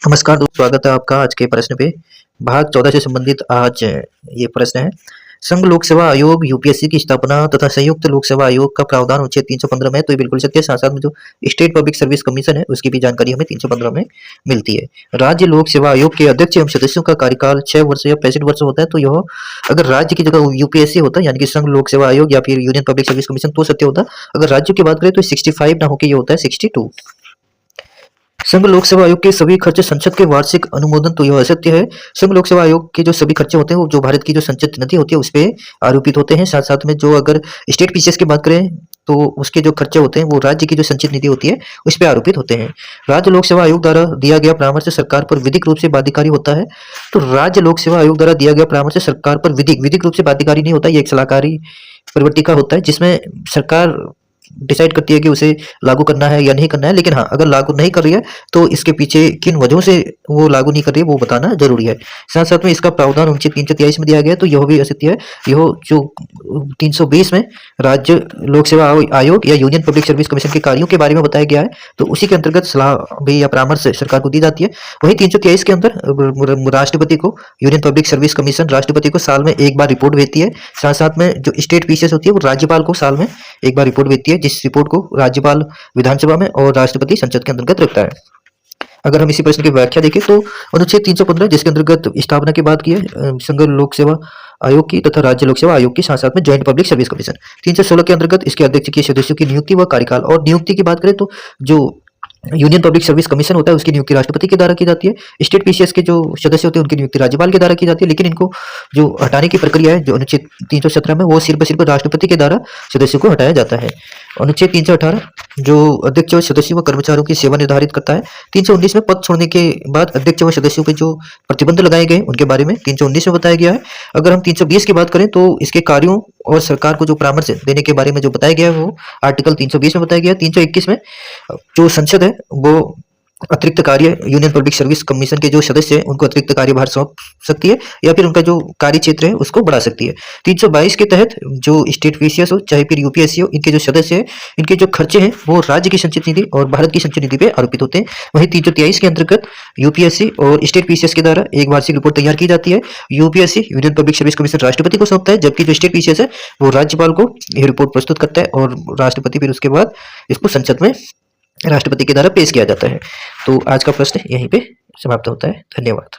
नमस्कार दोस्तों, स्वागत है आपका आज के प्रश्न पे। भाग 14 से संबंधित आज ये प्रश्न है। संघ लोक सेवा आयोग यूपीएससी की स्थापना तथा संयुक्त लोक सेवा आयोग का प्रावधान अनुच्छेद 315 में, तो ये बिल्कुल सत्य है। साथ साथ में जो स्टेट पब्लिक सर्विस कमीशन है उसकी भी जानकारी हमें 315 में मिलती है। राज्य लोक सेवा आयोग के अध्यक्ष एवं सदस्यों का कार्यकाल 6 वर्ष या 65 वर्ष होता है। तो यह अगर राज्य की जगह यूपीएससी होता है यानी कि संघ लोक सेवा आयोग या फिर यूनियन पब्लिक सर्विस कमीशन तो सत्य होता। अगर राज्य की बात करें तो 65 ना होकर ये होता है 62। संघ लोक सेवा आयोग के सभी खर्चे संसद के वार्षिक अनुमोदन, तो यह असत्य है। संघ लोक सेवा आयोग के जो सभी खर्चे होते हैं वो जो भारत की जो संचित निधि होती है उस पे आरोपित होते हैं। साथ साथ में जो अगर स्टेट पीसीएस की बात करें तो उसके जो खर्चे होते हैं वो राज्य की जो संचित निधि होती है उस पे आरोपित होते हैं। राज्य लोक सेवा आयोग द्वारा दिया गया परामर्श सरकार पर विधिक रूप से बाध्यकारी होता है। तो राज्य लोक सेवा आयोग द्वारा दिया गया परामर्श सरकार पर विधिक रूप से बाध्यकारी नहीं होता, ये एक सलाहकारी प्रवृत्ति का होता है जिसमें सरकार डिसाइड करती है कि उसे लागू करना है या नहीं करना है। लेकिन हाँ, अगर लागू नहीं कर रही है तो इसके पीछे किन वजहों से वो लागू नहीं कर रही है वो बताना जरूरी है। साथ साथ में इसका प्रावधान अनुच्छेद 323 में दिया गया है, तो यह भी असत्य है। यह जो 320 में राज्य लोक सेवा आयोग या यूनियन पब्लिक सर्विस कमीशन के कार्यों के बारे में बताया गया है, तो उसी के अंतर्गत सलाह भी या परामर्श सरकार को दी जाती है। वही 323 के अंदर राष्ट्रपति को यूनियन पब्लिक सर्विस कमीशन राष्ट्रपति को साल में एक बार रिपोर्ट भेजती है। साथ साथ में जो स्टेट पीसीएस होती है वो राज्यपाल को साल में एक बार रिपोर्ट भेजती है, जिस रिपोर्ट को राज्यपाल विधानसभा में और राष्ट्रपति संसद के अंतर्गत रखता है। अगर हम इसी प्रश्न की व्याख्या देखें तो अनुच्छेद 315 जिसके अंतर्गत स्थापना की बात की है संघ लोक सेवा आयोग की तथा राज्य लोक सेवा आयोग की, साथ साथ में ज्वाइंट पब्लिक सर्विस कमीशन 316 के अंतर्गत इसके अध्यक्ष के सदस्यों की नियुक्ति व कार्यकाल। और नियुक्ति की बात करें तो जो यूनियन पब्लिक सर्विस कमीशन होता है उसकी नियुक्ति राष्ट्रपति के द्वारा की जाती है। स्टेट पीसीएस के जो सदस्य होते हैं उनकी नियुक्ति राज्यपाल के द्वारा की जाती है। लेकिन इनको जो हटाने की प्रक्रिया है जो अनुच्छेद 317 में, वो सिर्फ राष्ट्रपति के द्वारा सदस्यों को हटाया जाता है। अनुच्छेद 318 जो अध्यक्ष व सदस्यों व कर्मचारियों की सेवा निर्धारित करता है। 319 में पद छोड़ने के बाद अध्यक्ष व सदस्यों के जो प्रतिबंध लगाए गए उनके बारे में 319 में बताया गया है। अगर हम 320 की बात करें तो इसके कार्यों और सरकार को जो परामर्श देने के बारे में जो बताया गया है वो आर्टिकल 320 में बताया गया है। 321 में जो संसद है वो अतिरिक्त कार्य यूनियन पब्लिक सर्विस कमीशन के जो सदस्य हैं उनको अतिरिक्त कार्यभार सौंप सकती है या फिर उनका जो कार्य क्षेत्र है उसको बढ़ा सकती है। 322 के तहत जो स्टेट पीसीएस हो चाहे फिर यूपीएससी हो, इनके जो सदस्य हैं इनके जो खर्चे हैं वो राज्य की संचित निधि और भारत की संचित निधि पे आरोपित होते हैं। वहीं 323 के अंतर्गत यूपीएससी और स्टेट पीसीएस के द्वारा एक वार्षिक रिपोर्ट तैयार की जाती है। UPSC union public service commission राष्ट्रपति को सौंपता है, जबकि जो स्टेट पीसीएस है वो राज्यपाल को यह रिपोर्ट प्रस्तुत करता है और राष्ट्रपति फिर उसके बाद इसको संसद में राष्ट्रपति के द्वारा पेश किया जाता है। तो आज का प्रश्न यहीं पे समाप्त होता है। धन्यवाद।